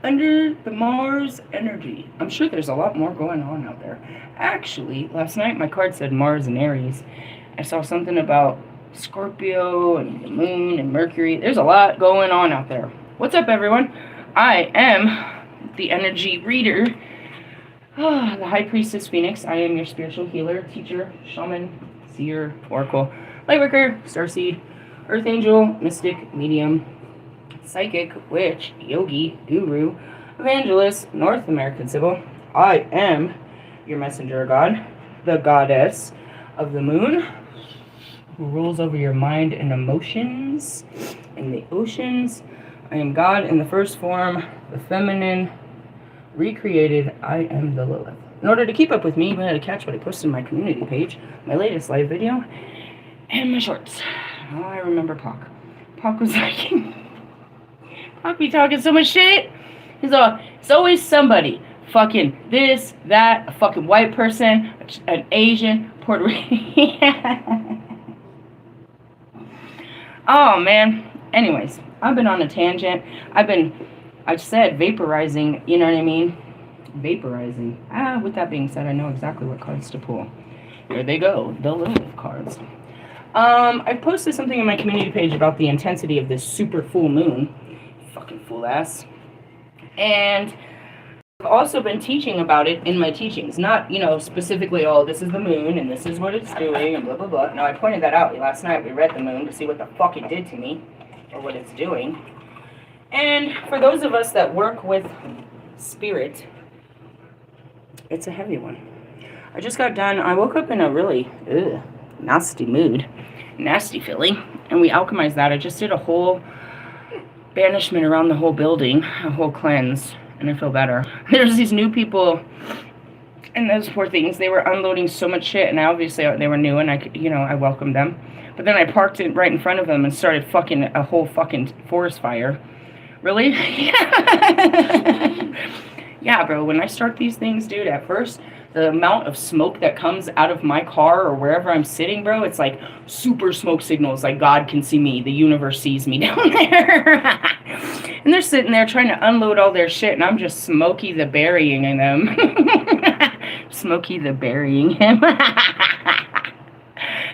under the Mars energy. I'm sure there's a lot more going on out there. Actually, last night my card said Mars and Aries. I saw something about Scorpio and the moon and Mercury. There's a lot going on out there. What's up, everyone? I am the energy reader, the High Priestess Phoenix. I am your spiritual healer, teacher, shaman, seer, oracle, lightworker, starseed, earth angel, mystic, medium, psychic, witch, yogi, guru, evangelist, North American Sybil. I am your messenger god, the goddess of the moon, who rules over your mind and emotions in the oceans. I am God in the first form, the feminine, recreated. I am the Lilith. In order to keep up with me, you gotta catch what I posted on my community page, my latest live video, and my shorts. Oh, I remember Pac. Pac was like, Pac be talking so much shit. He's all, it's always somebody. Fucking this, that, a fucking white person, an Asian, Puerto Rican. Oh, man. Anyways, I've been on a tangent. I've said vaporizing, you know what I mean? Vaporizing. With that being said, I know exactly what cards to pull. Here they go, the Lilith cards. I posted something in my community page about the intensity of this super full moon. Fucking fool ass. And I've also been teaching about it in my teachings. Not, specifically, oh, this is the moon and this is what it's doing and blah, blah, blah. No, I pointed that out last night. We read the moon to see what the fuck it did to me or what it's doing. And for those of us that work with spirit, it's a heavy one. I just got done. I woke up in a really nasty mood. Nasty feeling. And we alchemized that. I just did a whole banishment around the whole building. A whole cleanse. And I feel better. There's these new people, and those poor things, they were unloading so much shit, and obviously they were new, and I welcomed them. But then I parked it right in front of them and started fucking a whole fucking forest fire. Really? Yeah, bro, when I start these things, dude, at first, the amount of smoke that comes out of my car or wherever I'm sitting, bro, it's like super smoke signals, like God can see me, the universe sees me down there. And they're sitting there trying to unload all their shit, and I'm just Smokey the burying in them. Smokey the burying him.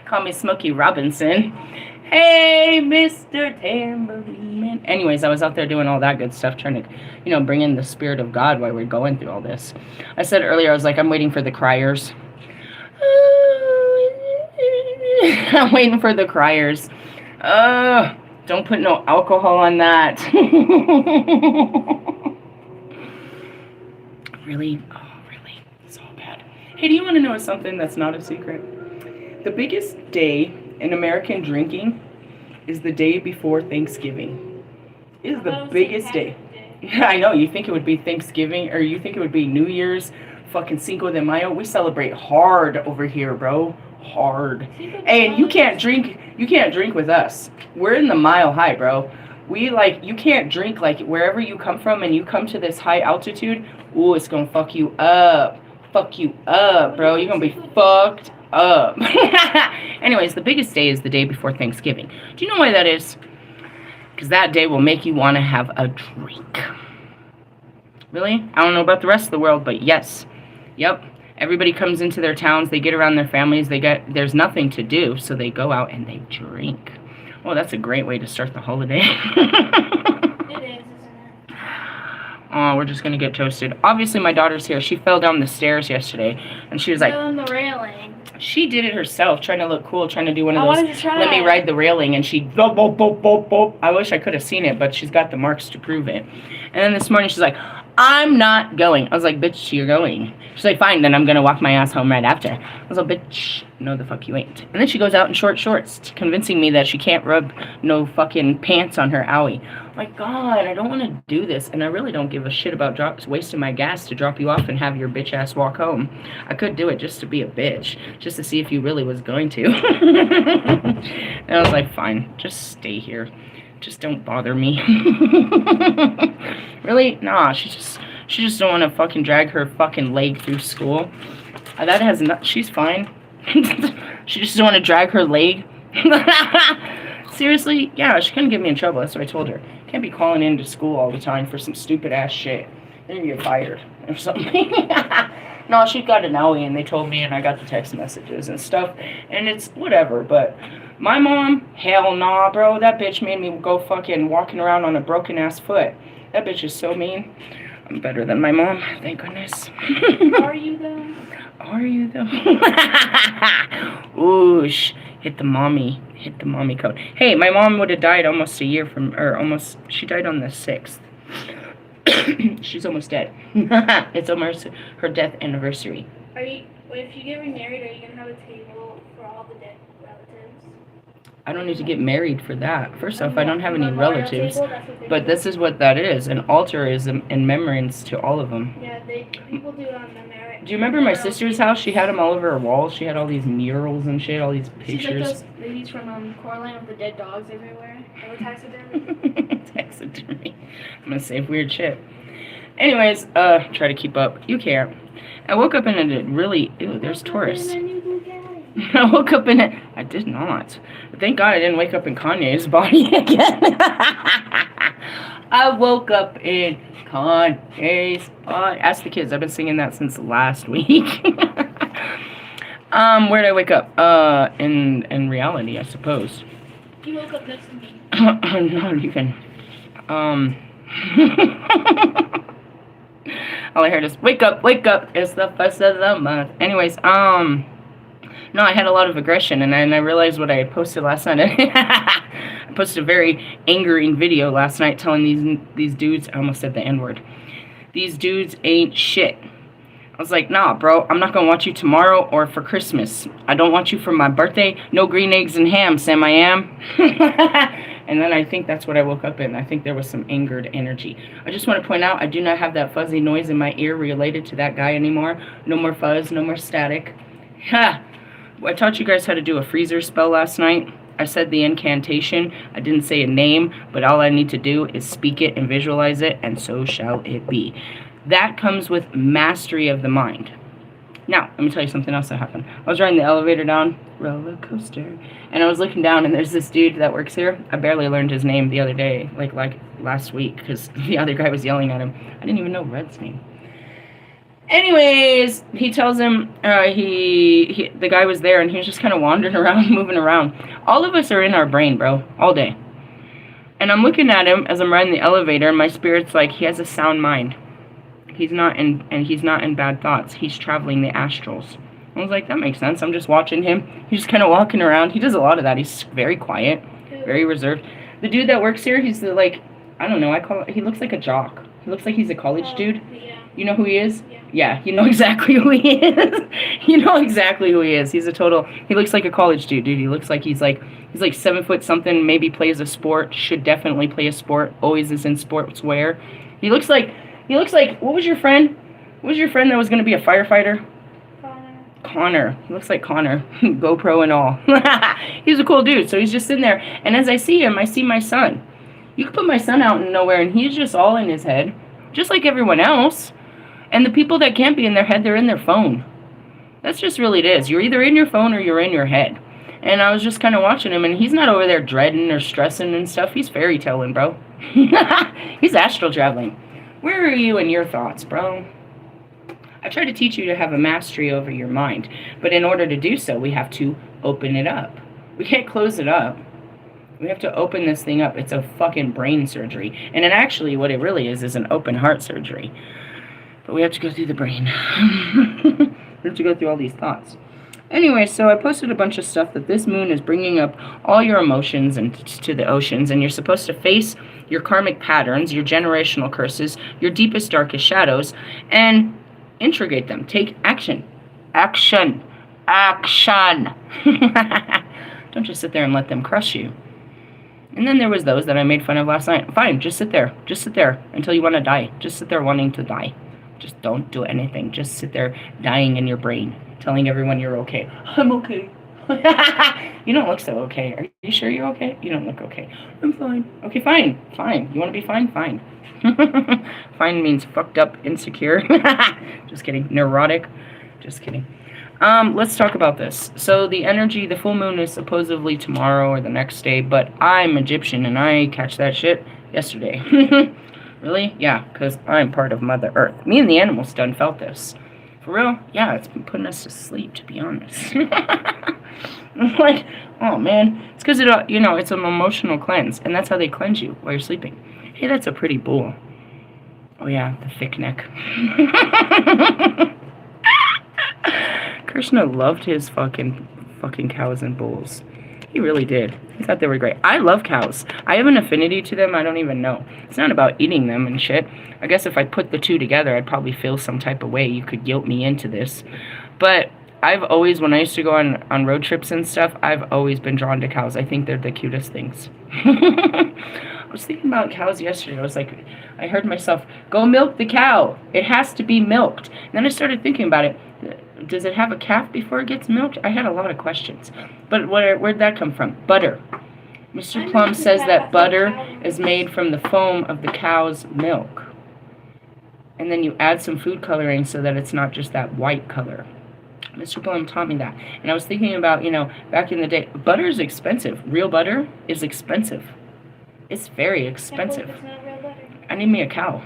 Call me Smokey Robinson. Hey, Mr. Tambourine Man. Anyways, I was out there doing all that good stuff, trying to, bring in the spirit of God while we're going through all this. I said earlier, I was like, I'm waiting for the criers. I'm waiting for the criers. Don't put no alcohol on that. Really? Oh, really? It's all bad. Hey, do you want to know something that's not a secret? The biggest day in American drinking is the day before Thanksgiving. It is the biggest day. Yeah, I know. You think it would be Thanksgiving, or you think it would be New Year's, fucking Cinco de Mayo. We celebrate hard over here, bro. Hard. And you can't drink with us. We're in the Mile High, bro. You can't drink wherever you come from, and you come to this high altitude. Ooh, it's gonna fuck you up, bro. You're gonna be fucked up. Anyways, the biggest day is the day before Thanksgiving. Do you know why that is? Because that day will make you want to have a drink. Really? I don't know about the rest of the world, but yes. Yep. Everybody comes into their towns, they get around their families, there's nothing to do, so they go out and they drink. Oh, that's a great way to start the holiday. It is, isn't it? Oh, we're just gonna get toasted. Obviously, my daughter's here. She fell down the stairs yesterday, and she was like, on the railing. She did it herself, trying to look cool, trying to do one of I those, wanted to try. let me ride the railing, and she, boop, boop, boop, boop, boop. I wish I could have seen it, but she's got the marks to prove it. And then this morning, she's like, I'm not going. I was like, bitch, you're going. She's like, fine, then I'm going to walk my ass home right after. I was like, bitch, no the fuck you ain't. And then she goes out in short shorts, convincing me that she can't rub no fucking pants on her owie. My God, I don't want to do this, and I really don't give a shit about wasting my gas to drop you off and have your bitch ass walk home. I could do it just to be a bitch, just to see if you really was going to. And I was like, fine, just stay here. Just don't bother me. Really? Nah, she just don't want to fucking drag her fucking leg through school. That has not. She's fine. She just don't want to drag her leg. Seriously? Yeah, she couldn't get me in trouble. That's what I told her. Can't be calling into school all the time for some stupid ass shit. Then you get fired or something. No, she got an owie and they told me, and I got the text messages and stuff, and it's whatever. But my mom, hell nah, bro. That bitch made me go fucking walking around on a broken ass foot. That bitch is so mean. I'm better than my mom, thank goodness. Are you though? Are you though? Oosh. Hit the mommy code. Hey, my mom would have died almost a year from, or almost, she died on the 6th. She's almost dead. It's almost her death anniversary. If you get remarried, are you gonna have a table for all the dead relatives? I don't need to get married for that. First off, I A don't have any memorial relatives. table, that's what they But do. this is what that is. An altar is in remembrance to all of them. Yeah, people do on the marriage. Do you remember my sister's house? She had them all over her walls. She had all these murals and shit, all these She's like pictures. those ladies from Coraline with the dead dogs everywhere. They were taxidermy. Taxidermy. I'm gonna save weird shit. Anyways, try to keep up. You can't. I woke up in a really, ew, there's Taurus. I woke up in it. I did not. But thank God I didn't wake up in Kanye's body again. I woke up in Kanye's body. Ask the kids. I've been singing that since last week. Where did I wake up? In reality, I suppose. You woke up next to me. Not even. All I heard is wake up, it's the first of the month. Anyways, no, I had a lot of aggression, and I realized what I posted last night. I posted a very angering video last night telling these dudes, I almost said the N-word, these dudes ain't shit. I was like, nah, bro, I'm not gonna want you tomorrow or for Christmas. I don't want you for my birthday. No green eggs and ham, Sam I am. And then I think that's what I woke up in. I think there was some angered energy. I just want to point out, I do not have that fuzzy noise in my ear related to that guy anymore. No more fuzz, no more static. Ha! I taught you guys how to do a freezer spell last night. I said the incantation. I didn't say a name, but all I need to do is speak it and visualize it, and so shall it be. That comes with mastery of the mind. Now, let me tell you something else that happened. I was riding the elevator down, roller coaster, and I was looking down, and there's this dude that works here. I barely learned his name the other day, like last week, because the other guy was yelling at him. I didn't even know Red's name. Anyways, he tells him the guy was there, and he was just kind of wandering around, moving around. All of us are in our brain, bro, all day. And I'm looking at him as I'm riding the elevator, and my spirit's like, he has a sound mind. He's not in bad thoughts. He's traveling the astrals. I was like, that makes sense. I'm just watching him. He's just kind of walking around. He does a lot of that. He's very quiet, very reserved. The dude that works here, he's the, like, I don't know, he looks like a jock. He looks like he's a college dude. Yeah. You know who he is? Yeah. Yeah, you know exactly who he is. You know exactly who he is. He looks like a college dude, He looks like he's like 7 foot something, maybe plays a sport, should definitely play a sport, always is in sportswear. He looks like, what was your friend? What was your friend that was going to be a firefighter? Connor. He looks like Connor. GoPro and all. He's a cool dude. So he's just sitting there. And as I see him, I see my son. You can put my son out in nowhere, and he's just all in his head, just like everyone else. And the people that can't be in their head, they're in their phone. That's just really it is. You're either in your phone or you're in your head. And I was just kind of watching him, and he's not over there dreading or stressing and stuff. He's fairy tailing, bro. He's astral traveling. Where are you in your thoughts, bro? I try to teach you to have a mastery over your mind. But in order to do so, we have to open it up. We can't close it up. We have to open this thing up. It's a fucking brain surgery. And then actually what it really is an open heart surgery. But we have to go through the brain. We have to go through all these thoughts. Anyway, so I posted a bunch of stuff that this moon is bringing up all your emotions and to the oceans, and you're supposed to face your karmic patterns, your generational curses, your deepest, darkest shadows, and integrate them. Take action. Action. Action. Don't just sit there and let them crush you. And then there was those that I made fun of last night. Fine, just sit there. Just sit there until you want to die. Just sit there wanting to die. Just don't do anything. Just sit there dying in your brain, telling everyone you're okay. I'm okay. You don't look so okay. Are you sure you're okay? You don't look okay. I'm fine. Okay, fine. Fine. You want to be fine? Fine. Fine means fucked up, insecure. Just kidding. Neurotic. Just kidding. Let's talk about this. So the energy, the full moon is supposedly tomorrow or the next day, but I'm Egyptian and I catch that shit yesterday. Really? Yeah, because I'm part of Mother Earth. Me and the animals done felt this. For real? Yeah, it's been putting us to sleep, to be honest. I'm like, oh man, it's because it's an emotional cleanse, and that's how they cleanse you while you're sleeping. Hey, that's a pretty bull. Oh yeah, the thick neck. Krishna loved his fucking cows and bulls. He really did. He thought they were great. I love cows. I have an affinity to them I don't even know. It's not about eating them and shit. I guess if I put the two together, I'd probably feel some type of way. You could guilt me into this. But I've always, when I used to go on road trips and stuff, I've always been drawn to cows. I think they're the cutest things. I was thinking about cows yesterday. I was like, I heard myself, go milk the cow. It has to be milked. And then I started thinking about it. Does it have a calf before it gets milked? I had a lot of questions. But where'd that come from? Butter. Mr. Plum says that butter is made from the foam of the cow's milk. And then you add some food coloring so that it's not just that white color. Mr. Plum taught me that. And I was thinking about, back in the day, butter is expensive. Real butter is expensive. It's very expensive. I need me a cow.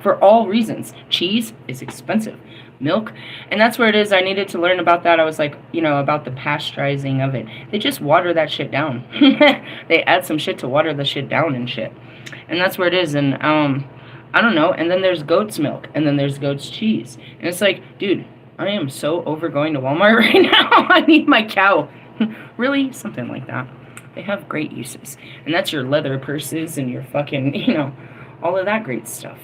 For all reasons. Cheese is expensive. Milk. And that's where it is. I needed to learn about that. I was like, about the pasteurizing of it. They just water that shit down. They add some shit to water the shit down and shit. And that's where it is. And, I don't know. And then there's goat's milk. And then there's goat's cheese. And it's like, dude, I am so over going to Walmart right now. I need my cow. Really? Something like that. They have great uses. And that's your leather purses and your fucking, all of that great stuff.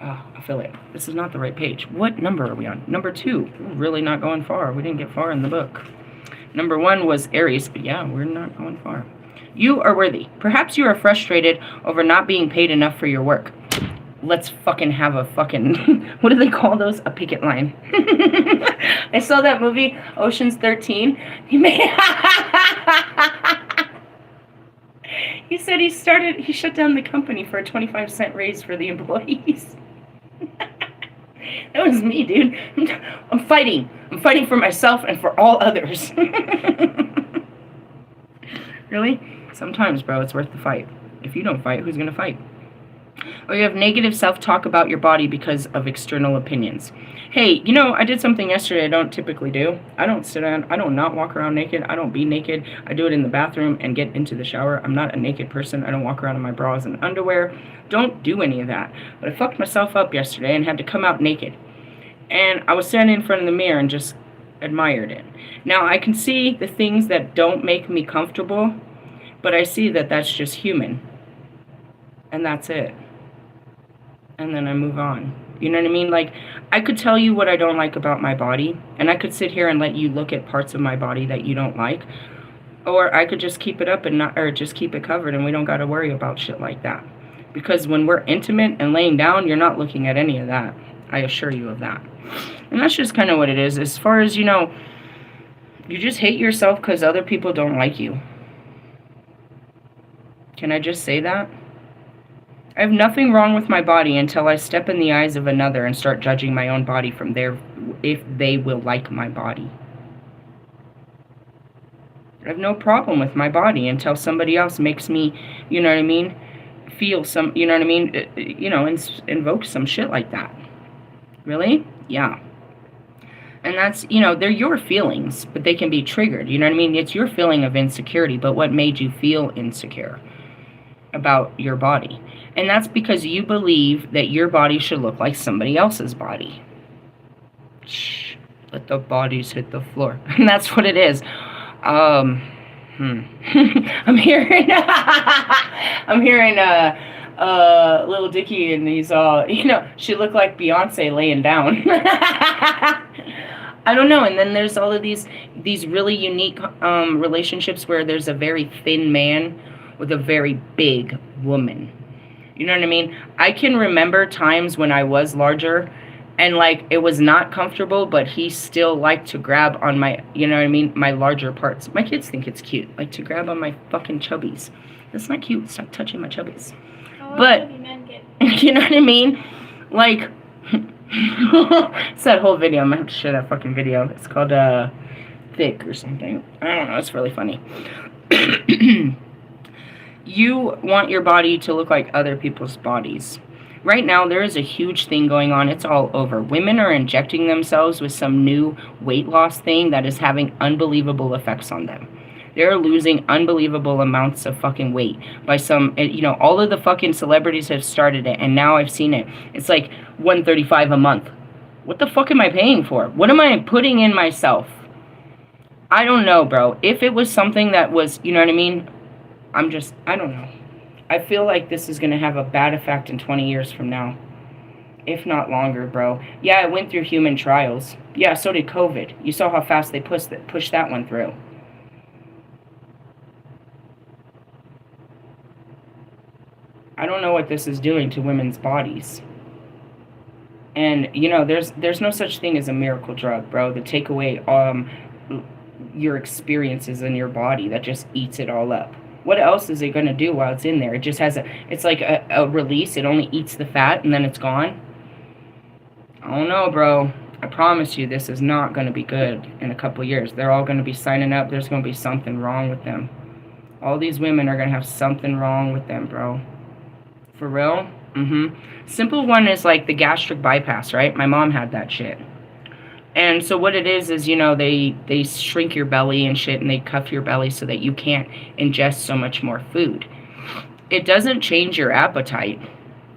Oh, I feel it. This is not the right page. What number are we on? Number 2. We're really not going far. We didn't get far in the book. Number 1 was Aries. But yeah, we're not going far. You are worthy. Perhaps you are frustrated over not being paid enough for your work. Let's fucking have a fucking, what do they call those? A picket line. I saw that movie, Ocean's 13. He said he shut down the company for a 25-cent raise for the employees. That was me, dude. I'm fighting. I'm fighting for myself and for all others. Really? Sometimes, bro, it's worth the fight. If you don't fight, who's going to fight? Or you have negative self-talk about your body because of external opinions. Hey, I did something yesterday I don't typically do. I don't sit down. I don't not walk around naked. I don't be naked. I do it in the bathroom and get into the shower. I'm not a naked person. I don't walk around in my bras and underwear. Don't do any of that. But I fucked myself up yesterday and had to come out naked. And I was standing in front of the mirror and just admired it. Now, I can see the things that don't make me comfortable, but I see that that's just human. And that's it. And then I move on. You know what I mean? Like, I could tell you what I don't like about my body, and I could sit here and let you look at parts of my body that you don't like, or I could just keep it up and just keep it covered, and we don't got to worry about shit like that. Because when we're intimate and laying down, you're not looking at any of that. I assure you of that. And that's just kind of what it is. As far as, you just hate yourself because other people don't like you. Can I just say that? I have nothing wrong with my body until I step in the eyes of another and start judging my own body from there if they will like my body. I have no problem with my body until somebody else makes me, feel some, invoke some shit like that. Really? Yeah. And that's, they're your feelings, but they can be triggered. You know what I mean? It's your feeling of insecurity, but what made you feel insecure about your body? And that's because you believe that your body should look like somebody else's body. Shh. Let the bodies hit the floor. And that's what it is. I'm hearing Little Dicky, and he's all, she looked like Beyonce laying down. I don't know. And then there's all of these really unique relationships where there's a very thin man with a very big woman. You know what I mean? I can remember times when I was larger and it was not comfortable, but he still liked to grab on my, my larger parts. My kids think it's cute, to grab on my fucking chubbies. That's not cute. Stop touching my chubbies. But, you know what I mean? It's that whole video. I'm going to have to share that fucking video. It's called, Thick or something. I don't know. It's really funny. You want your body to look like other people's bodies. Right now, there is a huge thing going on. It's all over. Women are injecting themselves with some new weight loss thing that is having unbelievable effects on them. They're losing unbelievable amounts of fucking weight by some, all of the fucking celebrities have started it, and now I've seen it. It's like 135 a month. What the fuck am I paying for? What am I putting in myself? I don't know, bro. If it was something that was, you know what I mean? I don't know. I feel like this is going to have a bad effect in 20 years from now. If not longer, bro. Yeah, it went through human trials. Yeah, so did COVID. You saw how fast they pushed that one through. I don't know what this is doing to women's bodies. And, there's no such thing as a miracle drug, bro. To take away your experiences in your body that just eats it all up. What else is it going to do while it's in there? It just has it's like a release. It only eats the fat and then it's gone. I don't know, bro. I promise you this is not going to be good in a couple years. They're all going to be signing up. There's going to be something wrong with them. All these women are going to have something wrong with them, bro. For real? Simple one is like the gastric bypass, right? My mom had that shit. And so what it is, they shrink your belly and shit, and they cuff your belly so that you can't ingest so much more food. It doesn't change your appetite.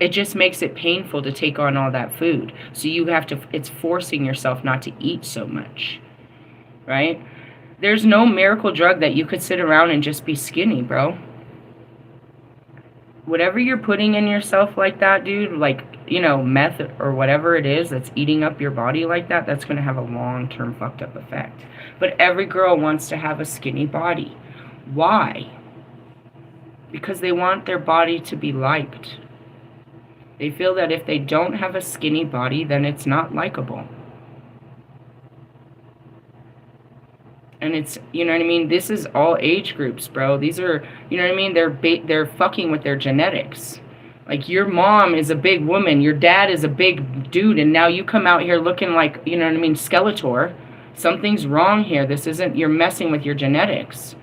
It just makes it painful to take on all that food. So it's forcing yourself not to eat so much, right? There's no miracle drug that you could sit around and just be skinny, bro. Whatever you're putting in yourself like that, dude, like, meth or whatever it is that's eating up your body like that, that's going to have a long-term fucked up effect. But every girl wants to have a skinny body. Why? Because they want their body to be liked. They feel that if they don't have a skinny body, then it's not likable. And it's, this is all age groups, bro. These are, they're fucking with their genetics. Like, your mom is a big woman, your dad is a big dude, and now you come out here looking like, Skeletor. Something's wrong here. This isn't, you're messing with your genetics.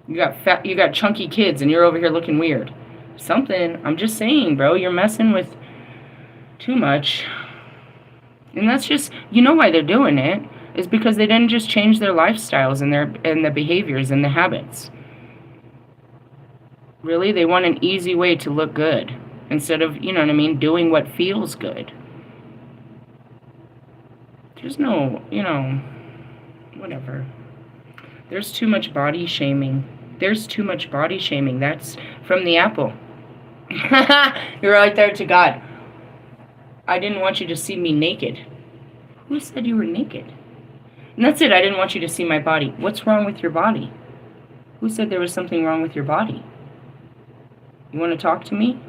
You got chunky kids, and you're over here looking weird. Something, I'm just saying, bro, you're messing with too much. And that's just, why they're doing it. Is because they didn't just change their lifestyles and the behaviors and the habits. Really, they want an easy way to look good instead of, doing what feels good. There's no, whatever. There's too much body shaming. There's too much body shaming. That's from the apple. You're right there to God. I didn't want you to see me naked. Who said you were naked? And that's it. I didn't want you to see my body. What's wrong with your body? Who said there was something wrong with your body? You want to talk to me?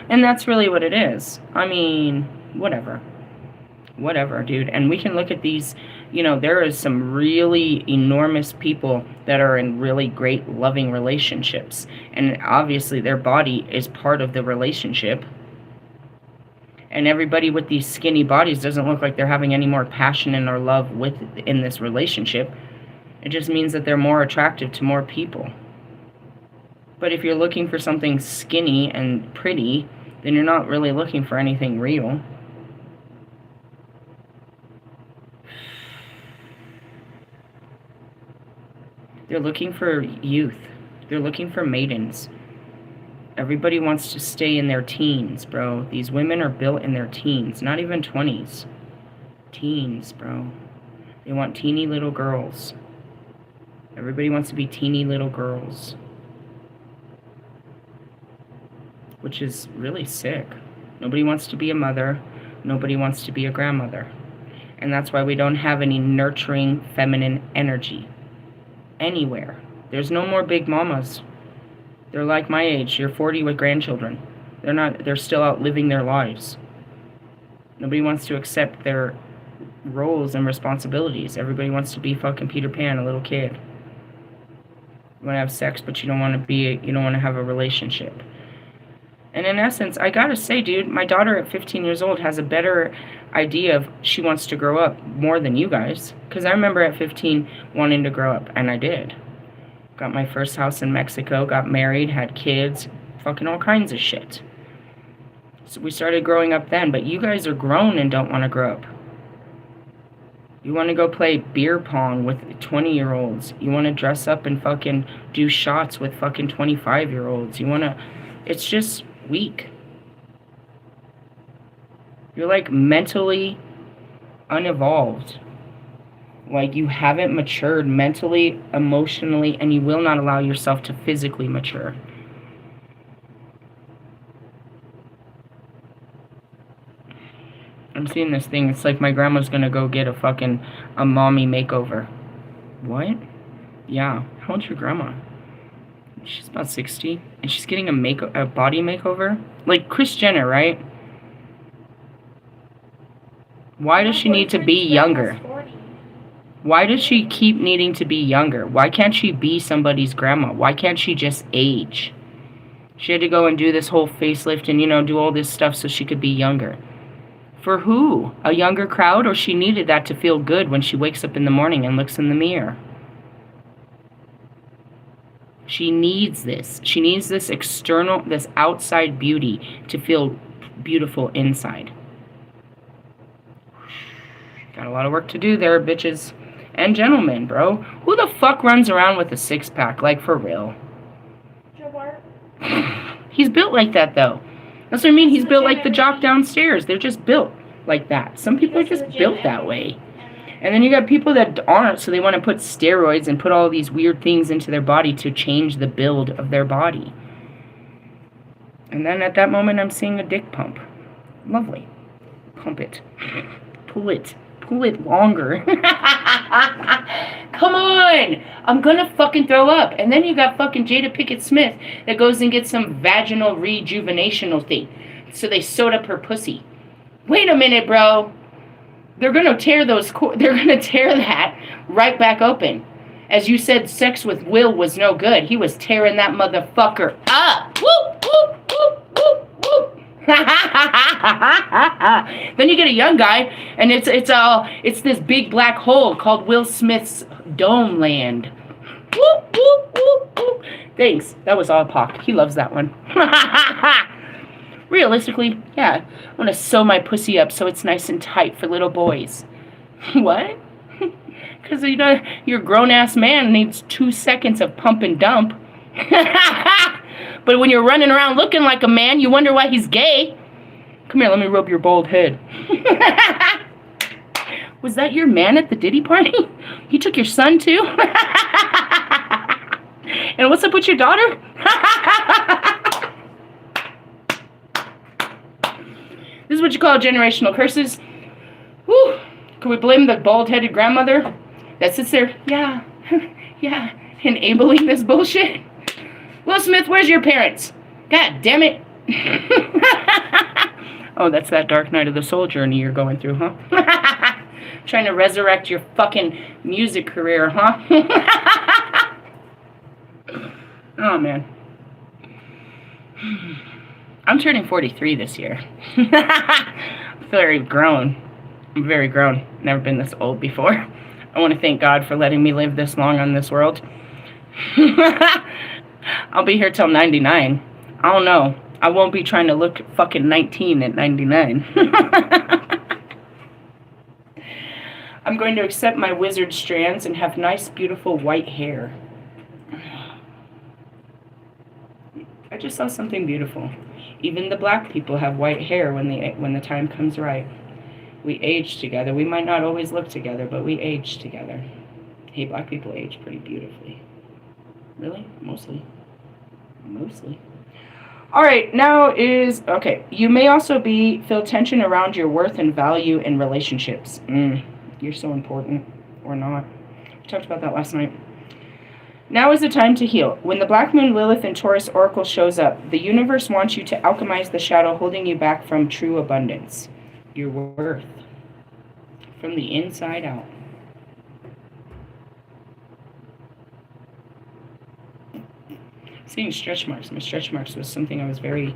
And that's really what it is. I mean, whatever. Whatever, dude. And we can look at these, there is some really enormous people that are in really great loving relationships. And obviously their body is part of the relationship. And everybody with these skinny bodies doesn't look like they're having any more passion and or love in this relationship. It just means that they're more attractive to more people. But if you're looking for something skinny and pretty, then you're not really looking for anything real. They're looking for youth. They're looking for maidens. Everybody wants to stay in their teens, bro. These women are built in their teens, not even 20s. Teens, bro. They want teeny little girls. Everybody wants to be teeny little girls. Which is really sick. Nobody wants to be a mother. Nobody wants to be a grandmother. And that's why we don't have any nurturing feminine energy anywhere. There's no more big mamas. They're like my age. You're 40 with grandchildren. They're still out living their lives. Nobody wants to accept their roles and responsibilities. Everybody wants to be fucking Peter Pan, a little kid. You want to have sex, but you don't want to have a relationship. And in essence, I gotta say, dude, my daughter at 15 years old has a better idea of she wants to grow up more than you guys. Because I remember at 15 wanting to grow up, and I did. Got my first house in Mexico, got married, had kids, fucking all kinds of shit. So we started growing up then, but you guys are grown and don't want to grow up. You want to go play beer pong with 20-year-olds. You want to dress up and fucking do shots with fucking 25-year-olds. You want to... It's just weak. You're like mentally unevolved. Like you haven't matured mentally, emotionally, and you will not allow yourself to physically mature. I'm seeing this thing. It's like my grandma's gonna go get a mommy makeover. What? Yeah. How old's your grandma? She's about 60, and she's getting a body makeover. Like Kris Jenner, right? Why does she need to be younger? Why does she keep needing to be younger? Why can't she be somebody's grandma? Why can't she just age? She had to go and do this whole facelift and, you know, do all this stuff so she could be younger. For who? A younger crowd? Or she needed that to feel good when she wakes up in the morning and looks in the mirror? She needs this. She needs this external, this outside beauty to feel beautiful inside. Got a lot of work to do there, bitches. And gentlemen, bro. Who the fuck runs around with a six-pack? Like, for real? He's built like that, though. That's what I mean. He's built like the jock downstairs. They're just built like that. Some people are just built that way. And then you got people that aren't, so they want to put steroids and put all these weird things into their body to change the build of their body. And then at that moment, I'm seeing a dick pump. Lovely. Pump it. Pull it. Pull it longer. Come on! I'm gonna fucking throw up. And then you got fucking Jada Pinkett Smith that goes and gets some vaginal rejuvenational thing. So they sewed up her pussy. Wait a minute, bro. They're gonna tear they're gonna tear that right back open. As you said, sex with Will was no good. He was tearing that motherfucker up. Whoop, whoop, whoop, whoop, whoop. Then you get a young guy, and it's this big black hole called Will Smith's Dome Land. Whoop, whoop, whoop, whoop. Thanks. That was all Pac. He loves that one. Realistically, yeah. I want to sew my pussy up so it's nice and tight for little boys. What? Because, you know, your grown-ass man needs 2 seconds of pump and dump. But when you're running around looking like a man, you wonder why he's gay. Come here, let me rub your bald head. Was that your man at the Diddy party? He took your son, too? And what's up with your daughter? This is what you call generational curses. Whew. Can we blame the bald-headed grandmother that sits there, yeah, yeah, enabling this bullshit? Will Smith, where's your parents? God damn it. Oh, that's that Dark Night of the Soul journey you're going through, huh? Trying to resurrect your fucking music career, huh? Oh, man. I'm turning 43 this year. I'm very grown. I'm very grown. Never been this old before. I want to thank God for letting me live this long on this world. I'll be here till 99. I don't know. I won't be trying to look fucking 19 at 99. I'm going to accept my wizard strands and have nice, beautiful white hair. I just saw something beautiful. Even the black people have white hair when the time comes right. We age together. We might not always look together, but we age together. Hey, black people age pretty beautifully. Really? Mostly. Mostly. Alright, now is... Okay. You may also feel tension around your worth and value in relationships. You're so important. Or not. We talked about that last night. Now is the time to heal. When the Black Moon Lilith and Taurus Oracle shows up, the universe wants you to alchemize the shadow holding you back from true abundance. Your worth. From the inside out. Seeing stretch marks. My stretch marks was something I was very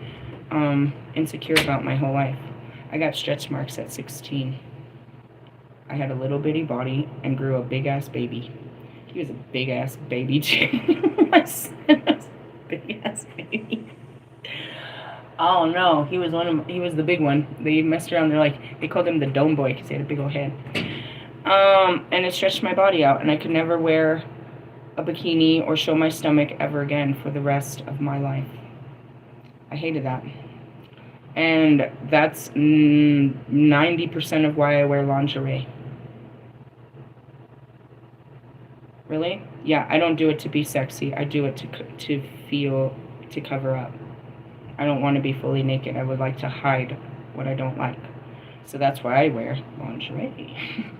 insecure about my whole life. I got stretch marks at 16. I had a little bitty body and grew a big ass baby. He was a big ass baby too. My son was a big ass baby. Oh no, he was the big one. They messed around. They called him the dome boy because he had a big old head. And it stretched my body out, and I could never wear a bikini or show my stomach ever again for the rest of my life. I hated that. And that's 90% of why I wear lingerie. Really? Yeah, I don't do it to be sexy. I do it to cover up. I don't want to be fully naked. I would like to hide what I don't like. So that's why I wear lingerie.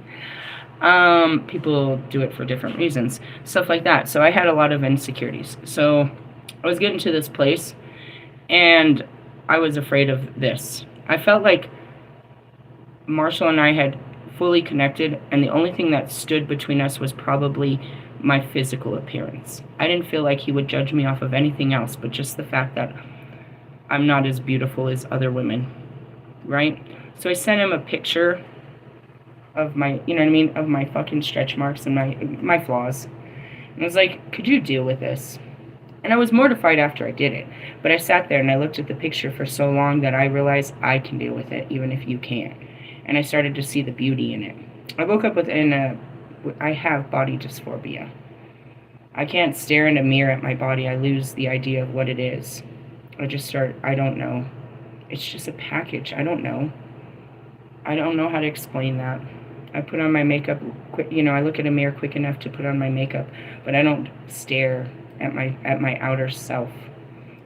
People do it for different reasons. Stuff like that. So I had a lot of insecurities. So I was getting to this place, and I was afraid of this. I felt like Marshall and I had fully connected, and the only thing that stood between us was probably my physical appearance. I didn't feel like he would judge me off of anything else, but just the fact that I'm not as beautiful as other women, right? So I sent him a picture of my, you know what I mean, of my fucking stretch marks and my flaws. And I was like, could you deal with this? And I was mortified after I did it. But I sat there and I looked at the picture for so long that I realized I can deal with it, even if you can't. And I started to see the beauty in it. I woke up I have body dysphoria. I can't stare in a mirror at my body. I lose the idea of what it is. I don't know. It's just a package. I don't know. I don't know how to explain that. I put on my makeup quick, I look at a mirror quick enough to put on my makeup, but I don't stare at my outer self.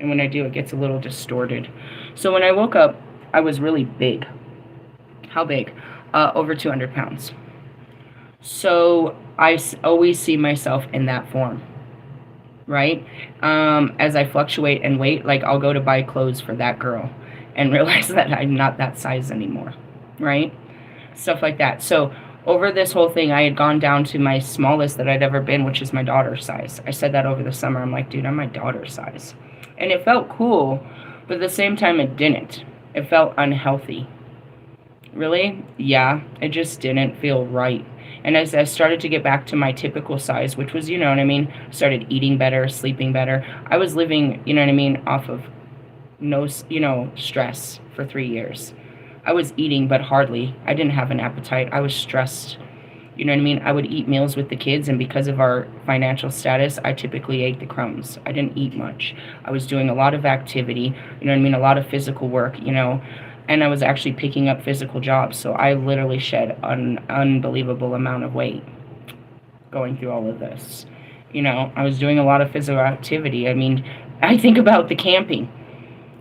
And when I do, it gets a little distorted. So when I woke up, I was really big. How big? Over 200 pounds. So I always see myself in that form, right? As I fluctuate in weight, like I'll go to buy clothes for that girl and realize that I'm not that size anymore, right? Stuff like that. So over this whole thing, I had gone down to my smallest that I'd ever been, which is my daughter's size. I said that over the summer. I'm like, dude, I'm my daughter's size. And it felt cool, but at the same time, it didn't. It felt unhealthy. Really? Yeah, it just didn't feel right. And as I started to get back to my typical size, which was, started eating better, sleeping better. I was living, off of no, stress for 3 years. I was eating, but hardly. I didn't have an appetite. I was stressed. I would eat meals with the kids, and because of our financial status, I typically ate the crumbs. I didn't eat much. I was doing a lot of activity, a lot of physical work, and I was actually picking up physical jobs. So I literally shed an unbelievable amount of weight going through all of this. I was doing a lot of physical activity. I think about the camping.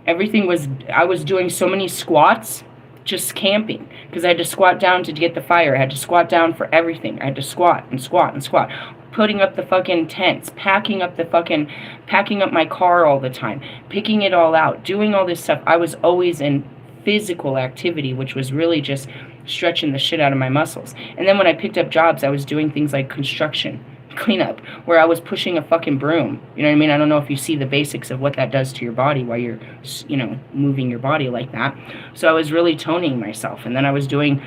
I was doing so many squats just camping, because I had to squat down to get the fire. I had to squat down for everything. I had to squat and squat and squat. Putting up the fucking tents, packing up my car all the time, picking it all out, doing all this stuff. I was always in physical activity, which was really just stretching the shit out of my muscles. And then when I picked up jobs, I was doing things like construction, cleanup, where I was pushing a fucking broom. I don't know if you see the basics of what that does to your body while you're, moving your body like that. So I was really toning myself. And then I was doing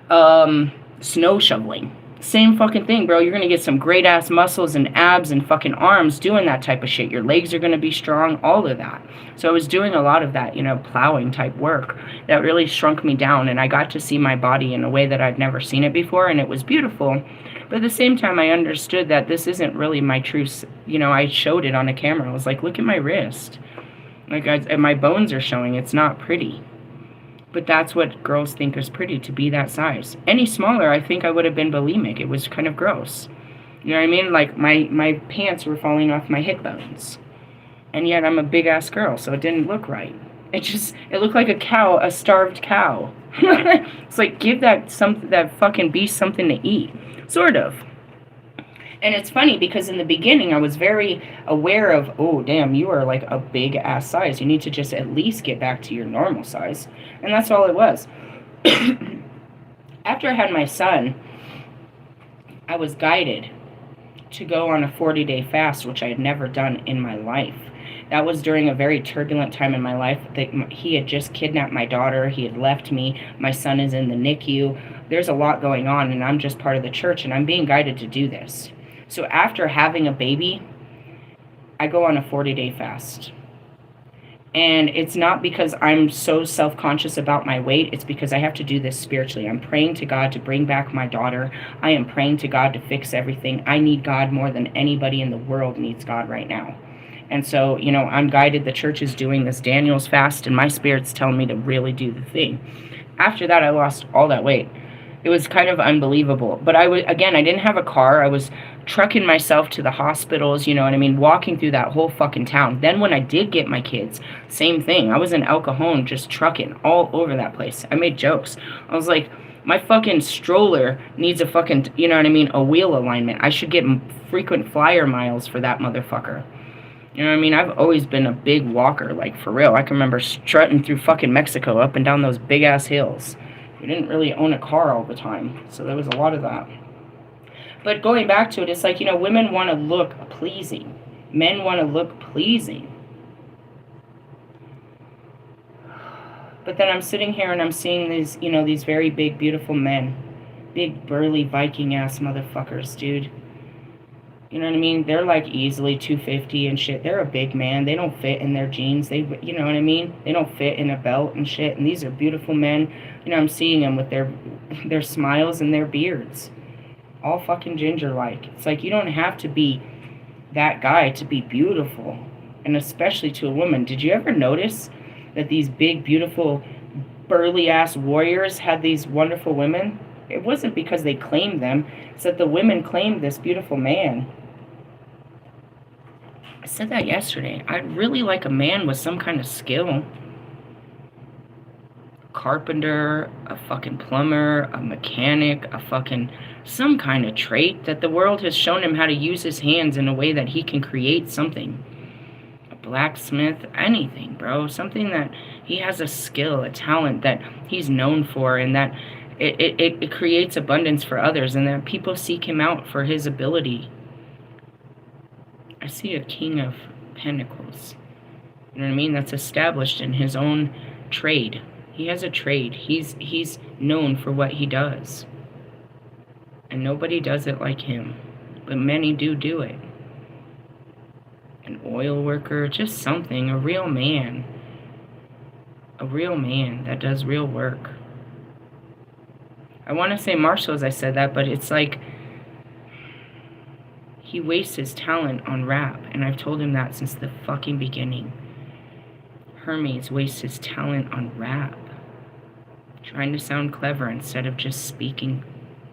snow shoveling. Same fucking thing, bro. You're going to get some great ass muscles and abs and fucking arms doing that type of shit. Your legs are going to be strong, all of that. So I was doing a lot of that, plowing type work that really shrunk me down. And I got to see my body in a way that I'd never seen it before. And it was beautiful. But at the same time, I understood that this isn't really my true, I showed it on a camera. I was like, look at my wrist. And my bones are showing. It's not pretty. But that's what girls think is pretty, to be that size. Any smaller, I think I would have been bulimic. It was kind of gross. You know what I mean? Like, my pants were falling off my hip bones. And yet I'm a big-ass girl, so it didn't look right. It looked like a starved cow. It's like, give that fucking beast something to eat. Sort of. And it's funny because in the beginning I was very aware of, oh, damn, you are like a big ass size. You need to just at least get back to your normal size. And that's all it was. After I had my son, I was guided to go on a 40-day fast, which I had never done in my life. That was during a very turbulent time in my life. He had just kidnapped my daughter. He had left me. My son is in the NICU. There's a lot going on, and I'm just part of the church, and I'm being guided to do this. So after having a baby, I go on a 40-day fast. And it's not because I'm so self-conscious about my weight. It's because I have to do this spiritually. I'm praying to God to bring back my daughter. I am praying to God to fix everything. I need God more than anybody in the world needs God right now. And so, I'm guided. The church is doing this Daniel's fast, and my spirit's telling me to really do the thing. After that, I lost all that weight. It was kind of unbelievable. But I didn't have a car. I was trucking myself to the hospitals, walking through that whole fucking town. Then when I did get my kids, same thing. I was in El Cajon just trucking all over that place. I made jokes. I was like, my fucking stroller needs a fucking, a wheel alignment. I should get frequent flyer miles for that motherfucker. I've always been a big walker, like, for real. I can remember strutting through fucking Mexico up and down those big-ass hills. We didn't really own a car all the time, so there was a lot of that. But going back to it, it's like, women want to look pleasing. Men want to look pleasing. But then I'm sitting here and I'm seeing these very big, beautiful men. Big, burly, Viking-ass motherfuckers, dude. You know what I mean? They're like easily 250 and shit. They're a big man. They don't fit in their jeans. They don't fit in a belt and shit. And these are beautiful men. I'm seeing them with their smiles and their beards. All fucking ginger-like. It's like, you don't have to be that guy to be beautiful. And especially to a woman. Did you ever notice that these big, beautiful, burly-ass warriors had these wonderful women? It wasn't because they claimed them. It's that the women claimed this beautiful man. I said that yesterday. I'd really like a man with some kind of skill. A carpenter, a fucking plumber, a mechanic, a fucking some kind of trait that the world has shown him how to use his hands in a way that he can create something. A blacksmith, anything, bro. Something that he has a skill, a talent that he's known for, and that it creates abundance for others, and that people seek him out for his ability. I see a King of Pentacles. You know what I mean? That's established in his own trade. He has a trade. He's known for what he does. And nobody does it like him. But many do it. An oil worker, just something. A real man. A real man that does real work. I want to say Marshall as I said that, but it's like he wastes his talent on rap, and I've told him that since the fucking beginning. Hermes wastes his talent on rap, trying to sound clever instead of just speaking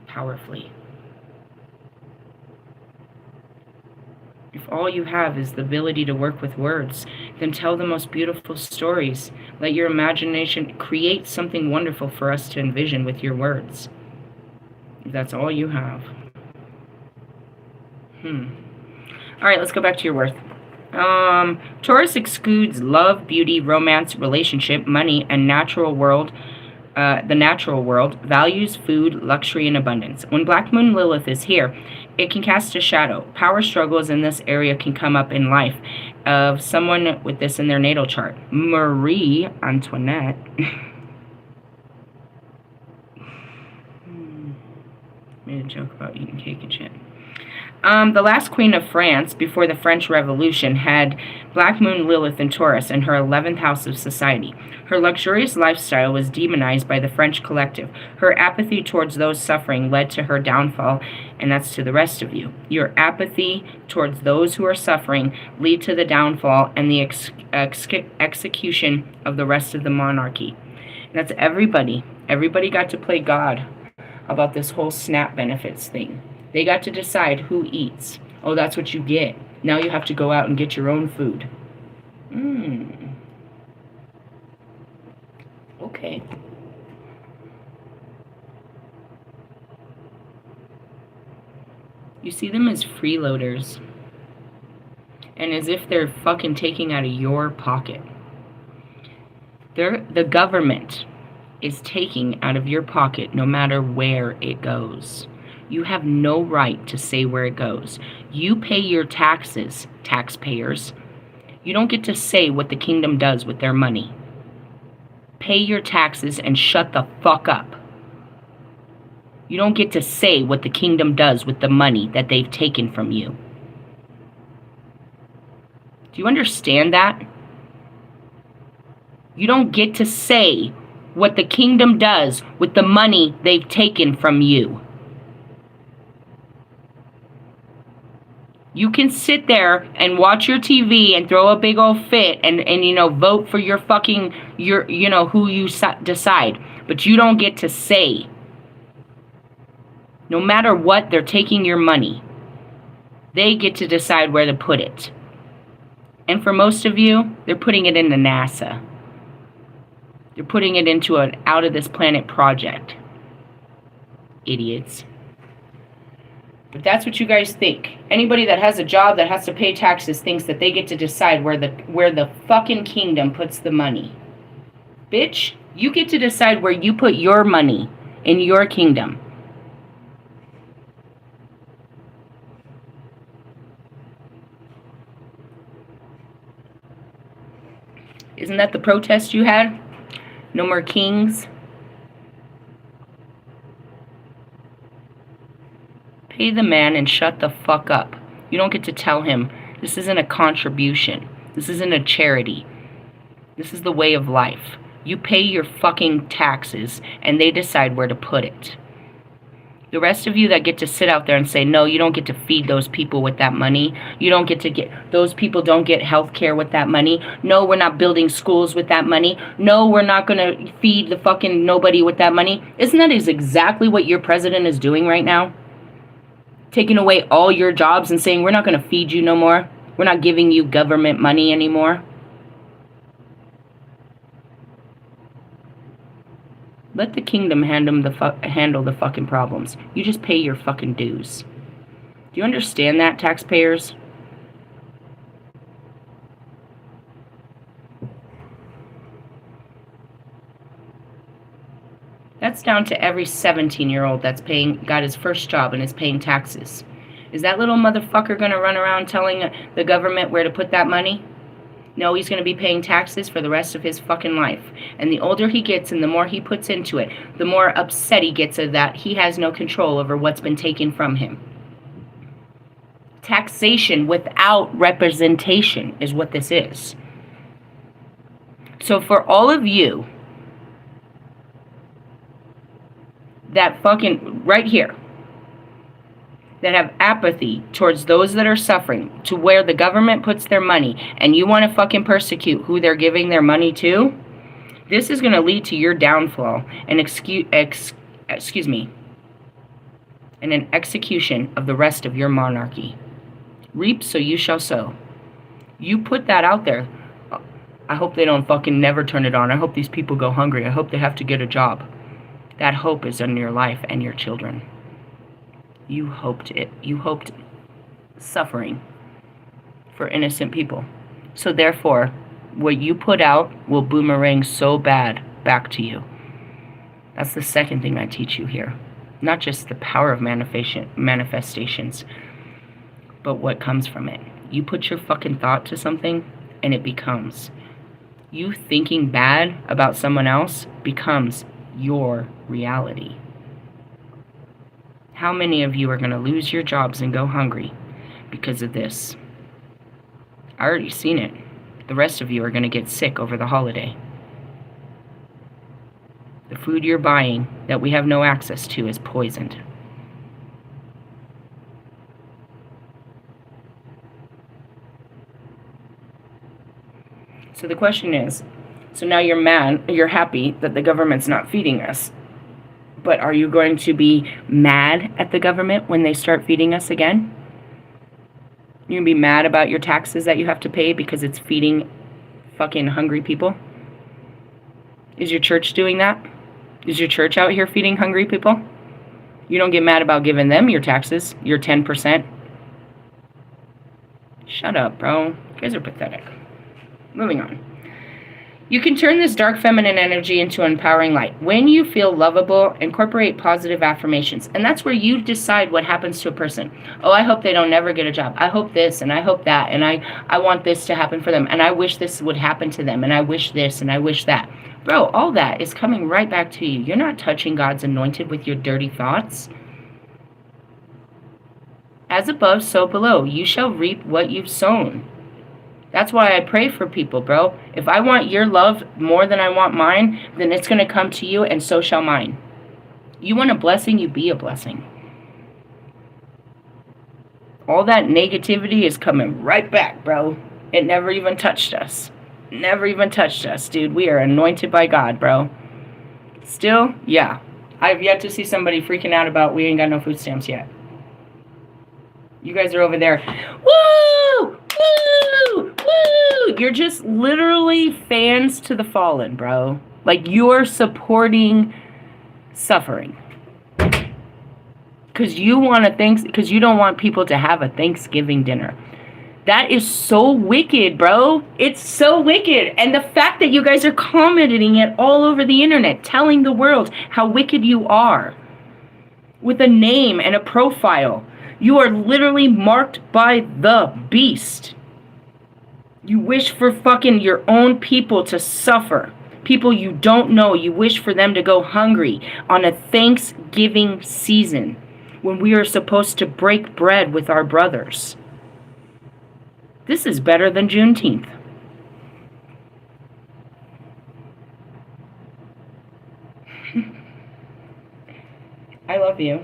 powerfully. If all you have is the ability to work with words, then tell the most beautiful stories. Let your imagination create something wonderful for us to envision with your words. If that's all you have. All right, let's go back to your worth. Taurus excludes love, beauty, romance, relationship, money, and natural world. The natural world values food, luxury, and abundance. When Black Moon Lilith is here, it can cast a shadow. Power struggles in this area can come up in life of someone with this in their natal chart. Marie Antoinette. Made a joke about eating cake and shit. The last queen of France, before the French Revolution, had Black Moon Lilith in Taurus in her 11th house of society. Her luxurious lifestyle was demonized by the French collective. Her apathy towards those suffering led to her downfall, and that's to the rest of you. Your apathy towards those who are suffering lead to the downfall and the execution of the rest of the monarchy. And that's everybody. Everybody got to play God about this whole SNAP benefits thing. They got to decide who eats. Oh, that's what you get. Now you have to go out and get your own food. Okay. You see them as freeloaders. And as if they're fucking taking out of your pocket. The government is taking out of your pocket no matter where it goes. You have no right to say where it goes. You pay your taxes, taxpayers. You don't get to say what the kingdom does with their money. Pay your taxes and shut the fuck up. You don't get to say what the kingdom does with the money that they've taken from you. Do you understand that? You don't get to say what the kingdom does with the money they've taken from you. You can sit there and watch your TV and throw a big old fit and vote for your fucking, who you decide. But you don't get to say. No matter what, they're taking your money. They get to decide where to put it. And for most of you, they're putting it into NASA. They're putting it into an out-of-this-planet project. Idiots. But that's what you guys think. Anybody that has a job that has to pay taxes thinks that they get to decide where the fucking kingdom puts the money. Bitch, you get to decide where you put your money in your kingdom. Isn't that the protest you had? No more kings? Pay the man and shut the fuck up. You don't get to tell him, this isn't a contribution. This isn't a charity. This is the way of life. You pay your fucking taxes and they decide where to put it. The rest of you that get to sit out there and say, no, you don't get to feed those people with that money. You don't get to those people don't get health care with that money. No, we're not building schools with that money. No, we're not going to feed the fucking nobody with that money. Isn't that exactly what your president is doing right now? Taking away all your jobs and saying, we're not going to feed you no more. We're not giving you government money anymore. Let the kingdom handle the fucking problems. You just pay your fucking dues. Do you understand that, taxpayers? That's down to every 17-year-old that's got his first job and is paying taxes. Is that little motherfucker going to run around telling the government where to put that money? No, he's going to be paying taxes for the rest of his fucking life. And the older he gets and the more he puts into it, the more upset he gets of that he has no control over what's been taken from him. Taxation without representation is what this is. So for all of you that fucking, right here, that have apathy towards those that are suffering, to where the government puts their money, and you want to fucking persecute who they're giving their money to, this is going to lead to your downfall and and an execution of the rest of your monarchy. Reap so you shall sow. You put that out there. I hope they don't fucking never turn it on. I hope these people go hungry. I hope they have to get a job. That hope is in your life and your children. You hoped it. You hoped suffering for innocent people. So therefore, what you put out will boomerang so bad back to you. That's the second thing I teach you here. Not just the power of manifestations, but what comes from it. You put your fucking thought to something, and it becomes. You thinking bad about someone else becomes your reality. How many of you are going to lose your jobs and go hungry because of this? I already seen it. The rest of you are going to get sick over the holiday. The food you're buying that we have no access to is poisoned. So the question is, so now you're happy that the government's not feeding us. But are you going to be mad at the government when they start feeding us again? You're going to be mad about your taxes that you have to pay because it's feeding fucking hungry people? Is your church doing that? Is your church out here feeding hungry people? You don't get mad about giving them your taxes, your 10%. Shut up, bro. You guys are pathetic. Moving on. You can turn this dark feminine energy into empowering light. When you feel lovable, incorporate positive affirmations. And that's where you decide what happens to a person. Oh, I hope they don't never get a job. I hope this and I hope that. And I want this to happen for them. And I wish this would happen to them. And I wish this and I wish that. Bro, all that is coming right back to you. You're not touching God's anointed with your dirty thoughts. As above, so below. You shall reap what you've sown. That's why I pray for people, bro. If I want your love more than I want mine, then it's going to come to you, and so shall mine. You want a blessing, you be a blessing. All that negativity is coming right back, bro. It never even touched us. Never even touched us, dude. We are anointed by God, bro. Still, yeah. I've yet to see somebody freaking out about we ain't got no food stamps yet. You guys are over there. Woo! Woo! Woo! You're just literally fans to the fallen, bro. Like, you're supporting suffering. Because you don't want people to have a Thanksgiving dinner. That is so wicked, bro. It's so wicked. And the fact that you guys are commenting it all over the internet, telling the world how wicked you are. With a name and a profile. You are literally marked by the beast. You wish for fucking your own people to suffer. People you don't know, you wish for them to go hungry on a Thanksgiving season when we are supposed to break bread with our brothers. This is better than Juneteenth. I love you.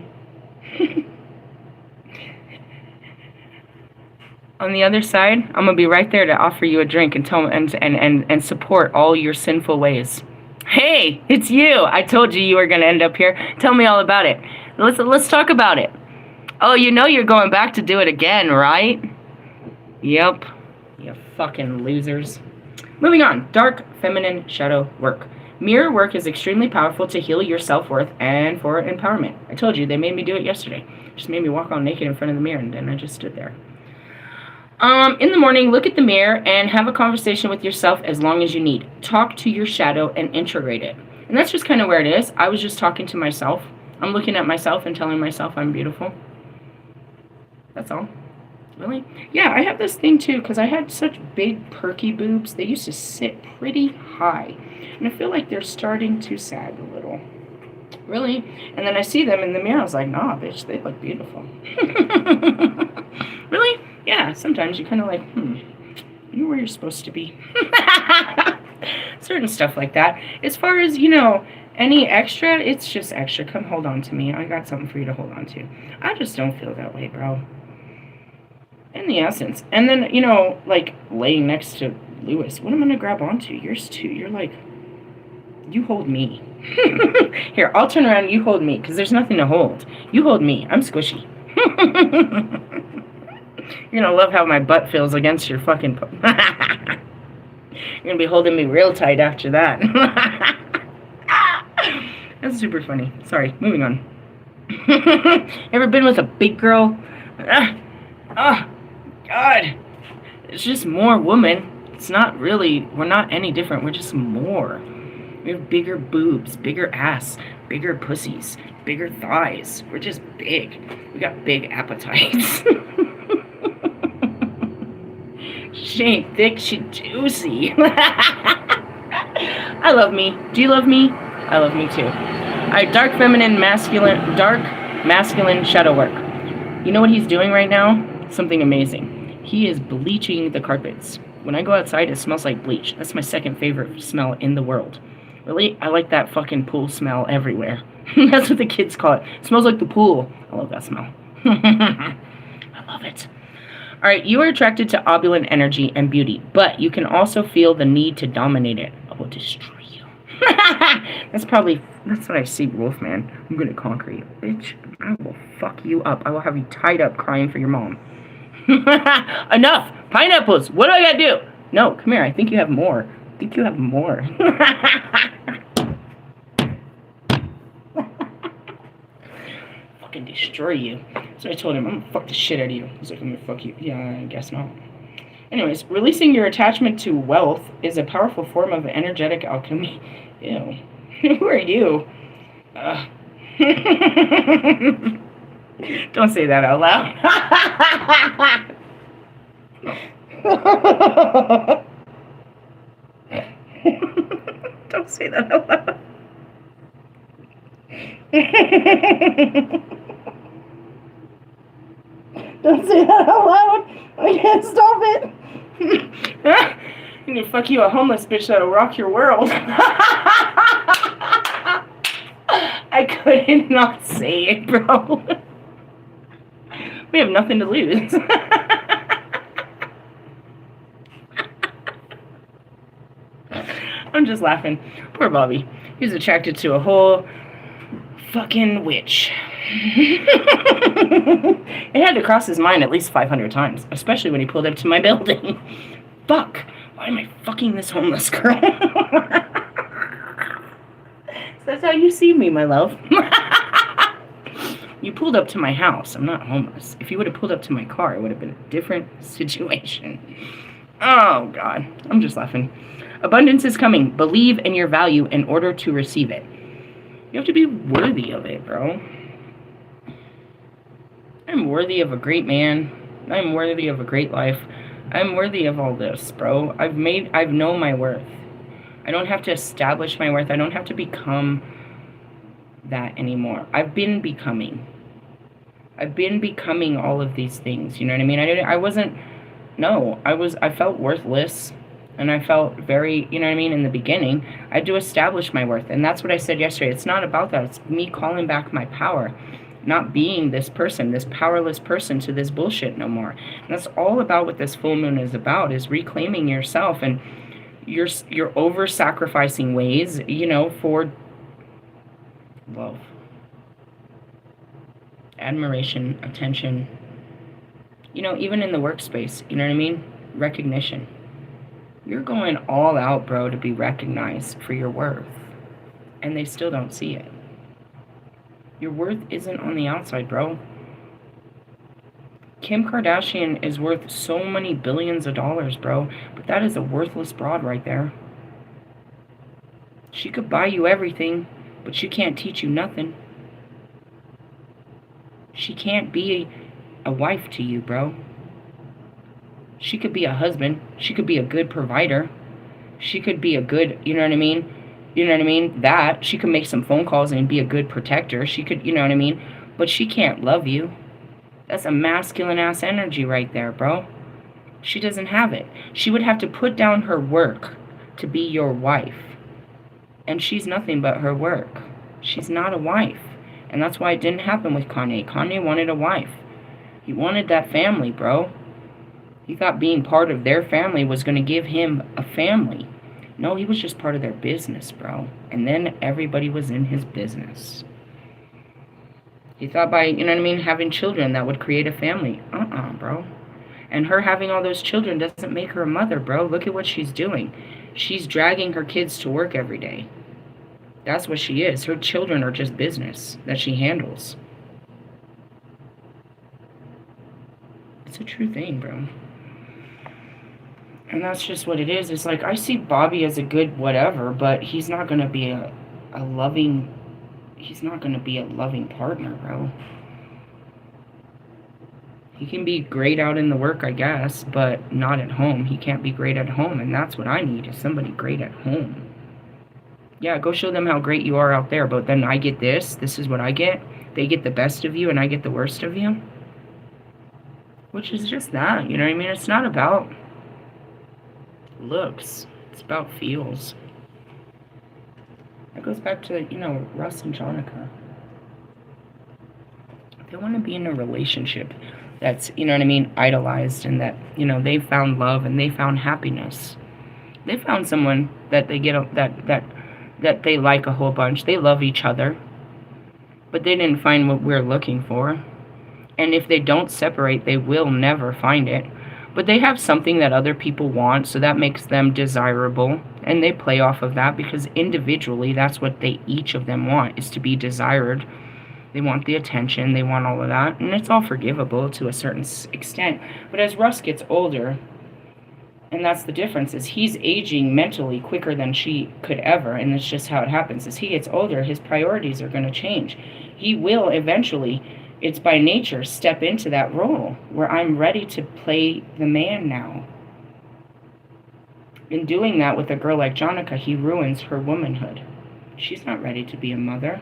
On the other side, I'm going to be right there to offer you a drink and tell and support all your sinful ways. Hey, it's you. I told you were going to end up here. Tell me all about it. Let's talk about it. Oh, you know you're going back to do it again, right? Yep. You fucking losers. Moving on. Dark feminine shadow work. Mirror work is extremely powerful to heal your self-worth and for empowerment. I told you, they made me do it yesterday. Just made me walk all naked in front of the mirror, and then I just stood there. In the morning, look at the mirror and have a conversation with yourself as long as you need. Talk to your shadow and integrate it. And that's just kind of where it is. I was just talking to myself. I'm looking at myself and telling myself I'm beautiful. That's all. Really? Yeah, I have this thing too, because I had such big perky boobs. They used to sit pretty high. And I feel like they're starting to sag a little. Really? And then I see them in the mirror. I was like, nah, bitch, they look beautiful. Really? Yeah, sometimes you kind of like, you're where you're supposed to be. Certain stuff like that. As far as, any extra, it's just extra. Come hold on to me. I got something for you to hold on to. I just don't feel that way, bro. In the essence. And then, like laying next to Lewis, what am I going to grab onto? Yours too. You're like, you hold me. Here, I'll turn around and you hold me, because there's nothing to hold. You hold me. I'm squishy. You're going to love how my butt feels against your fucking... You're going to be holding me real tight after that. That's super funny. Sorry, moving on. Ever been with a big girl? Oh, God. It's just more woman. It's not really... We're not any different. We're just more. We have bigger boobs, bigger ass, bigger pussies, bigger thighs. We're just big. We got big appetites. She ain't thick, she juicy. I love me. Do you love me? I love me too. Alright, dark masculine shadow work. You know what he's doing right now? Something amazing. He is bleaching the carpets. When I go outside, it smells like bleach. That's my second favorite smell in the world. Really? I like that fucking pool smell everywhere. That's what the kids call it. It smells like the pool. I love that smell. I love it. Alright, you are attracted to opulent energy and beauty, but you can also feel the need to dominate it. I will destroy you. That's what I see, Wolfman. I'm gonna conquer you, bitch. I will fuck you up. I will have you tied up crying for your mom. Enough! Pineapples! What do I gotta do? No, come here. I think you have more. Fucking destroy you. So I told him, I'm gonna fuck the shit out of you. He's like, I'm gonna fuck you. Yeah, I guess not. Anyways, releasing your attachment to wealth is a powerful form of energetic alchemy. Ew. Who are you? Don't say that out loud. Don't say that out loud. Don't say that out loud. I can't stop it. I'm gonna fuck you a homeless bitch that'll rock your world. I couldn't not say it, bro. We have nothing to lose. I'm just laughing. Poor Bobby. He's attracted to a whole fucking witch. It had to cross his mind at least 500 times, especially when he pulled up to my building. Fuck. Why am I fucking this homeless girl? That's how you see me, my love. You pulled up to my house. I'm not homeless. If you would have pulled up to my car, it would have been a different situation. Oh, God. I'm just laughing. Abundance is coming. Believe in your value in order to receive it. You have to be worthy of it, bro. I'm worthy of a great man. I'm worthy of a great life. I'm worthy of all this, bro. I've known my worth. I don't have to establish my worth. I don't have to become that anymore. I've been becoming all of these things. You know what I mean? I felt worthless, and I felt very, you know what I mean, in the beginning. I had to establish my worth, and that's what I said yesterday. It's not about that. It's me calling back my power, not being this person, this powerless person to this bullshit no more. And that's all about what this full moon is about, is reclaiming yourself, and you're over-sacrificing ways, you know, for love, admiration, attention, you know, even in the workspace, you know what I mean? Recognition. You're going all out, bro, to be recognized for your worth, and they still don't see it. Your worth isn't on the outside, bro. Kim Kardashian is worth so many billions of dollars, bro, but that is a worthless broad right there. She could buy you everything, but she can't teach you nothing. She can't be a wife to you, bro. She could be a husband. She could be a good provider. She could be a good, you know what I mean? You know what I mean? That. She could make some phone calls and be a good protector. She could, you know what I mean? But she can't love you. That's a masculine-ass energy right there, bro. She doesn't have it. She would have to put down her work to be your wife. And she's nothing but her work. She's not a wife. And that's why it didn't happen with Kanye. Kanye wanted a wife. He wanted that family, bro. He thought being part of their family was going to give him a family. No, he was just part of their business, bro. And then everybody was in his business. He thought by, you know what I mean, having children that would create a family. Bro. And her having all those children doesn't make her a mother, bro. Look at what she's doing. She's dragging her kids to work every day. That's what she is. Her children are just business that she handles. It's a true thing, bro. And that's just what it is. It's like, I see Bobby as a good whatever, but he's not going to be a loving... He's not going to be a loving partner, bro. He can be great out in the work, I guess, but not at home. He can't be great at home, and that's what I need, is somebody great at home. Yeah, go show them how great you are out there, but then I get this. This is what I get. They get the best of you, and I get the worst of you. Which is just that, you know what I mean? It's not about looks. It's about feels. That goes back to, you know, Russ and Jonica. They want to be in a relationship that's, you know what I mean, idolized, and that, you know, they found love and they found happiness. They found someone that they get that they like a whole bunch. They love each other. But they didn't find what we're looking for. And if they don't separate, they will never find it. But they have something that other people want, so that makes them desirable. And they play off of that because individually, that's what each of them want, is to be desired. They want the attention, they want all of that. And it's all forgivable to a certain extent. But as Russ gets older, And that's the difference, is he's aging mentally quicker than she could ever, and it's just how it happens. As he gets older, his priorities are going to change. He will eventually, it's by nature, step into that role where I'm ready to play the man now. In doing that with a girl like Jonica, he ruins her womanhood. She's not ready to be a mother.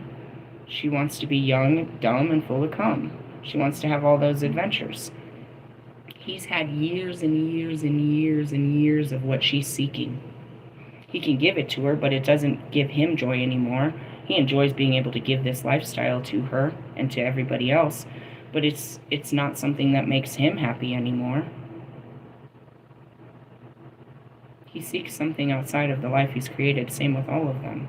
She wants to be young, dumb, and full of cum. She wants to have all those adventures. He's had years and years and years and years of what she's seeking. He can give it to her, but it doesn't give him joy anymore. He enjoys being able to give this lifestyle to her and to everybody else, but it's not something that makes him happy anymore. He seeks something outside of the life he's created, same with all of them.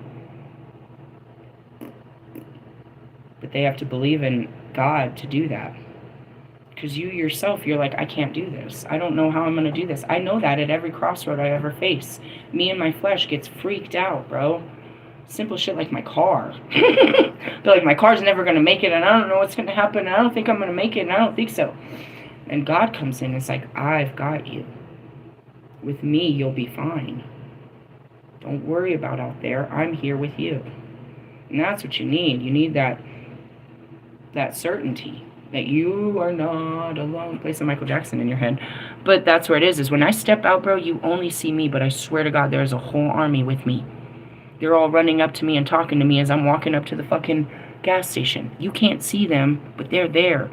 But they have to believe in God to do that. Because you yourself, you're like, I can't do this. I don't know how I'm going to do this. I know that at every crossroad I ever face. Me and my flesh gets freaked out, bro. Simple shit like my car. They're like, my car's never going to make it, and I don't know what's going to happen, and I don't think I'm going to make it, and I don't think so. And God comes in and it's like, I've got you. With me, you'll be fine. Don't worry about out there. I'm here with you. And that's what you need. You need that certainty that you are not alone. Play some Michael Jackson in your head. But that's where it is when I step out, bro, you only see me, but I swear to God, there's a whole army with me. They're all running up to me and talking to me as I'm walking up to the fucking gas station. You can't see them, but they're there.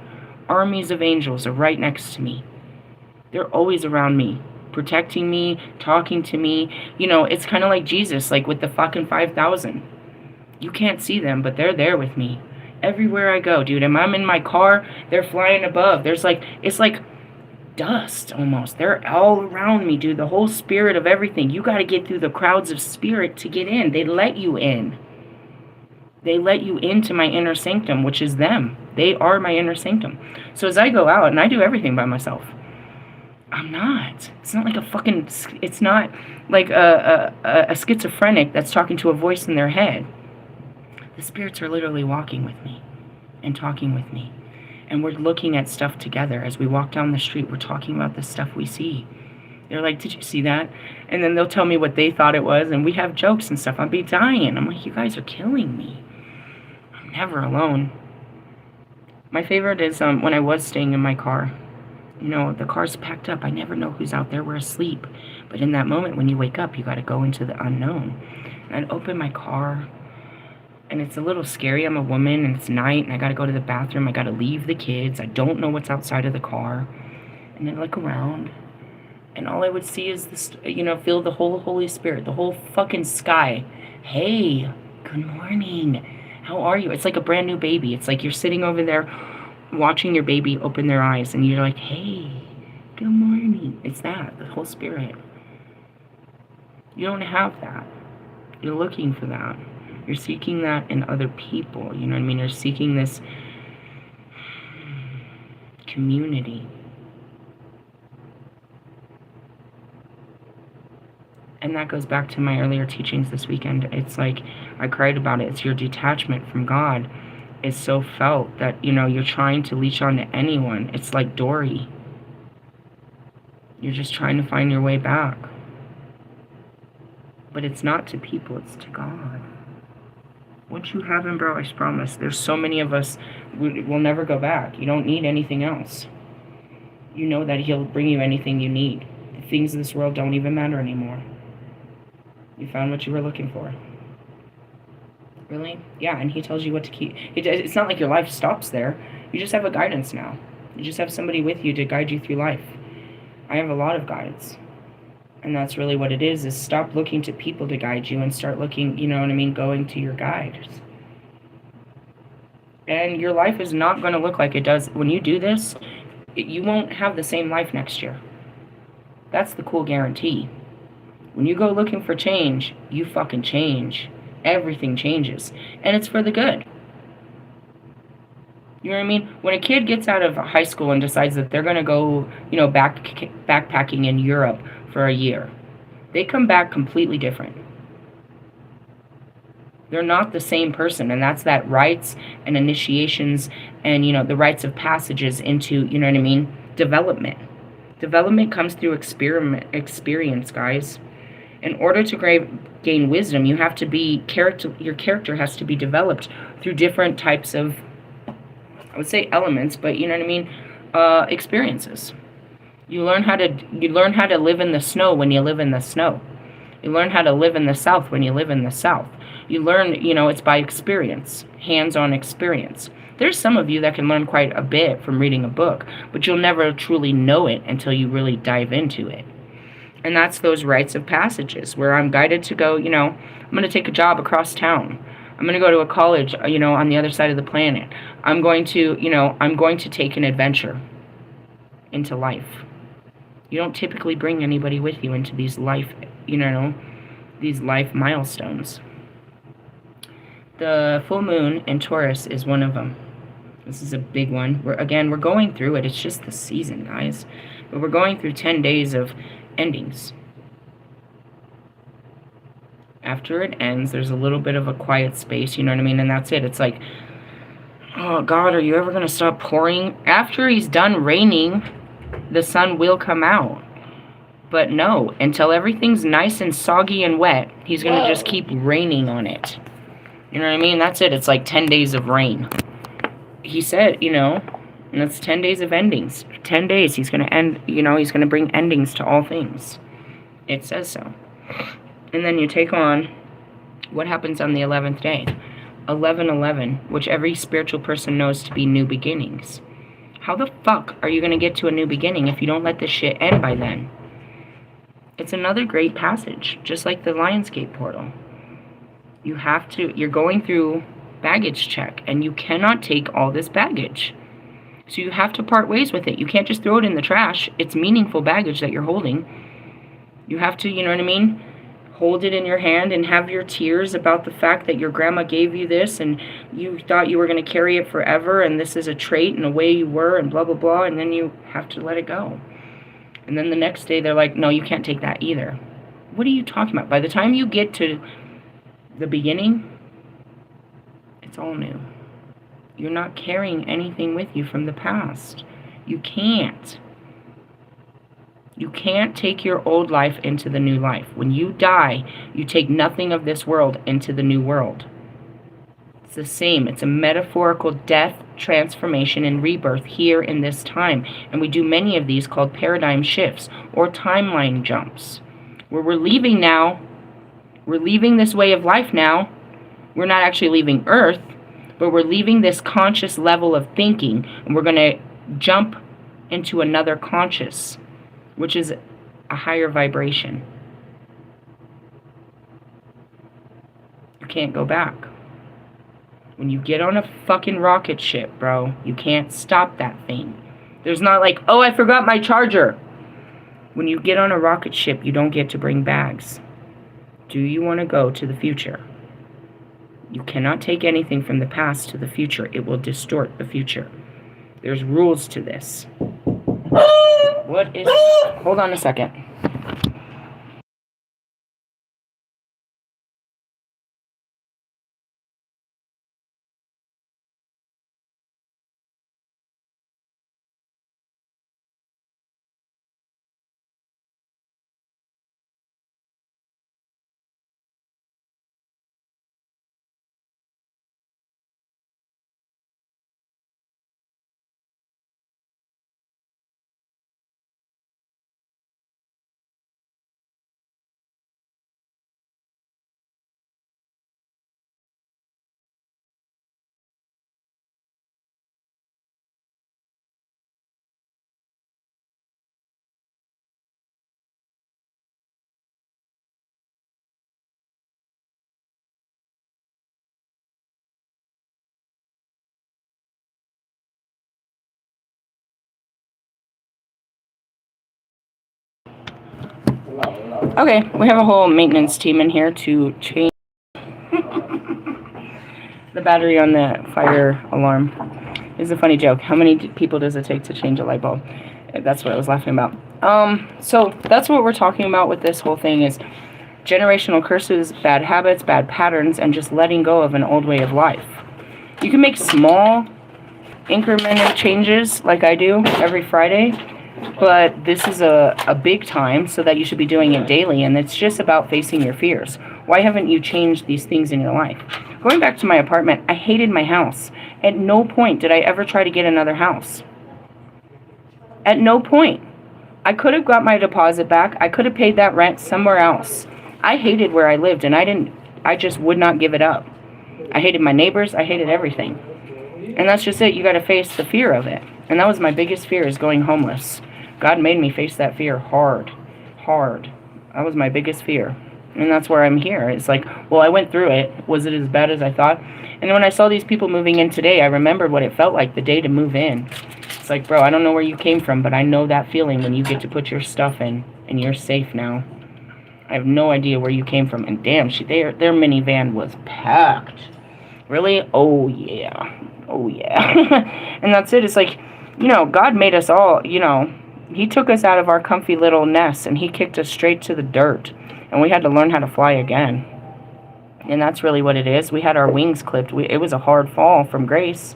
Armies of angels are right next to me. They're always around me, protecting me, talking to me. You know, it's kind of like Jesus, like with the fucking 5,000. You can't see them, but they're there with me. Everywhere I go, dude, and I'm in my car, they're flying above. There's like, it's like dust almost. They're all around me, dude. The whole spirit of everything. You got to get through the crowds of spirit to get in. They let you in. They let you into my inner sanctum, which is them. They are my inner sanctum. So as I go out, and I do everything by myself, I'm not. It's not like it's not like a schizophrenic that's talking to a voice in their head. The spirits are literally walking with me and talking with me. And we're looking at stuff together. As we walk down the street, we're talking about the stuff we see. They're like, did you see that? And then they'll tell me what they thought it was. And we have jokes and stuff. I'll be dying. I'm like, you guys are killing me. I'm never alone. My favorite is when I was staying in my car. You know, the car's packed up. I never know who's out there. We're asleep. But in that moment, when you wake up, you got to go into the unknown. And I'd open my car. And it's a little scary. I'm a woman, and it's night, and I got to go to the bathroom. I got to leave the kids. I don't know what's outside of the car. And then look around, and all I would see is this, feel the whole Holy Spirit, the whole fucking sky. Hey, good morning. How are you? It's like a brand new baby. It's like you're sitting over there watching your baby open their eyes, and you're like, hey, good morning. It's that, the whole Spirit. You don't have that. You're looking for that. You're seeking that in other people, you know what I mean? You're seeking this community. And that goes back to my earlier teachings this weekend. It's like, I cried about it. It's your detachment from God is so felt that, you're trying to leech on to anyone. It's like Dory. You're just trying to find your way back. But it's not to people, it's to God. Once you have him, bro, I promise, there's so many of us, we'll never go back. You don't need anything else. You know that he'll bring you anything you need. The things of this world don't even matter anymore. You found what you were looking for. Really? Yeah, and he tells you what to keep. It's not like your life stops there. You just have a guidance now. You just have somebody with you to guide you through life. I have a lot of guides. And that's really what it is stop looking to people to guide you and start looking, going to your guides. And your life is not going to look like it does. When you do this, you won't have the same life next year. That's the cool guarantee. When you go looking for change, you fucking change. Everything changes. And it's for the good. You know what I mean? When a kid gets out of high school and decides that they're going to go, backpacking in Europe for a year, they come back completely different. They're not the same person, and that's that rites and initiations and, the rites of passages into, development. Development comes through experience, guys. In order to gain wisdom, you have to be your character has to be developed through different types of, I would say elements, but you know what I mean, experiences. You learn how to live in the snow when you live in the snow. You learn how to live in the South when you live in the South. You learn, it's by experience, hands-on experience. There's some of you that can learn quite a bit from reading a book, but you'll never truly know it until you really dive into it. And that's those rites of passages where I'm guided to go, I'm going to take a job across town. I'm going to go to a college, on the other side of the planet. I'm going to take an adventure into life. You don't typically bring anybody with you into these life milestones. The full moon in Taurus is one of them. This is a big one. We're going through it. It's just the season, guys. But we're going through 10 days of endings. After it ends, there's a little bit of a quiet space, you know what I mean? And that's it. It's like, oh, God, are you ever going to stop pouring? After he's done raining, the sun will come out. But no, until everything's nice and soggy and wet, he's going to just keep raining on it. You know what I mean? That's it. It's like 10 days of rain. He said, and that's 10 days of endings. 10 days, he's going to end, he's going to bring endings to all things. It says so. And then you take on what happens on the 11th day. 11:11, which every spiritual person knows to be new beginnings. How the fuck are you going to get to a new beginning if you don't let this shit end by then? It's another great passage, just like the Lionsgate portal. You're going through baggage check, and you cannot take all this baggage. So you have to part ways with it. You can't just throw it in the trash. It's meaningful baggage that you're holding. You have to, hold it in your hand and have your tears about the fact that your grandma gave you this and you thought you were going to carry it forever and this is a trait and the way you were and blah, blah, blah, and then you have to let it go. And then the next day they're like, no, you can't take that either. What are you talking about? By the time you get to the beginning, it's all new. You're not carrying anything with you from the past. You can't. You can't take your old life into the new life. When you die, you take nothing of this world into the new world. It's the same. It's a metaphorical death, transformation, and rebirth here in this time. And we do many of these called paradigm shifts or timeline jumps. Where we're leaving now. We're leaving this way of life now. We're not actually leaving Earth, but we're leaving this conscious level of thinking. And we're going to jump into another conscious, which is a higher vibration. You can't go back. When you get on a fucking rocket ship, bro, you can't stop that thing. There's not like, oh, I forgot my charger. When you get on a rocket ship, you don't get to bring bags. Do you want to go to the future? You cannot take anything from the past to the future. It will distort the future. There's rules to this. What is... Hold on a second. Okay, we have a whole maintenance team in here to change the battery on the fire alarm. It's a funny joke. How many people does it take to change a light bulb? That's what I was laughing about. So that's what we're talking about with this whole thing is generational curses, bad habits, bad patterns, and just letting go of an old way of life. You can make small incremental changes like I do every Friday, But this is a big time, so that you should be doing it daily, and it's just about facing your fears. Why haven't you changed these things in your life? Going back to my apartment, I hated my house. At no point did I ever try to get another house. At no point. I could have got my deposit back. I could have paid that rent somewhere else. I hated where I lived, and I just would not give it up. I hated my neighbors. I hated everything. And that's just it. You got to face the fear of it. And that was my biggest fear, is going homeless. God made me face that fear hard. That was my biggest fear. And that's where I'm here. It's like, well, I went through it. Was it as bad as I thought? And when I saw these people moving in today, I remembered what it felt like the day to move in. It's like, bro, I don't know where you came from, but I know that feeling when you get to put your stuff in and you're safe now. I have no idea where you came from. And damn, their minivan was packed. Really? Oh, yeah. Oh, yeah. And that's it. It's like, you know, God made us all, you know, He took us out of our comfy little nests and He kicked us straight to the dirt. And we had to learn how to fly again. And that's really what it is. We had our wings clipped. It was a hard fall from grace.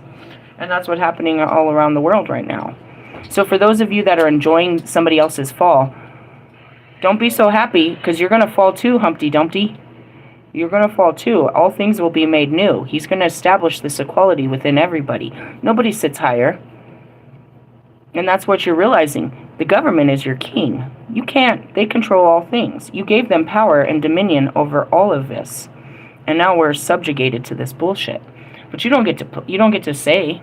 And that's what's happening all around the world right now. So for those of you that are enjoying somebody else's fall, don't be so happy, because you're going to fall too, Humpty Dumpty. You're going to fall too. All things will be made new. He's going to establish this equality within everybody. Nobody sits higher. And that's what you're realizing. The government is your king. You can't. They control all things. You gave them power and dominion over all of this. And now we're subjugated to this bullshit. But you don't get to say.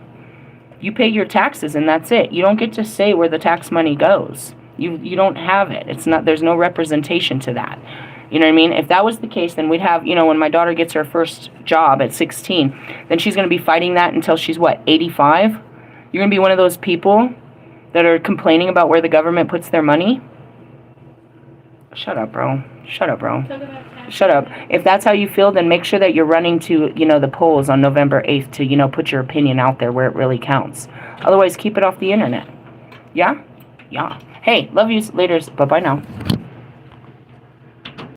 You pay your taxes and that's it. You don't get to say where the tax money goes. You don't have it. There's no representation to that. You know what I mean? If that was the case, then we'd have, you know, when my daughter gets her first job at 16, then she's going to be fighting that until she's, what, 85? You're going to be one of those people that are complaining about where the government puts their money? Shut up, bro. Shut up, bro. Shut up. If that's how you feel, then make sure that you're running to, you know, the polls on November 8th to, you know, put your opinion out there where it really counts. Otherwise, keep it off the internet. Yeah? Yeah. Hey, love you. Laters. Bye-bye now.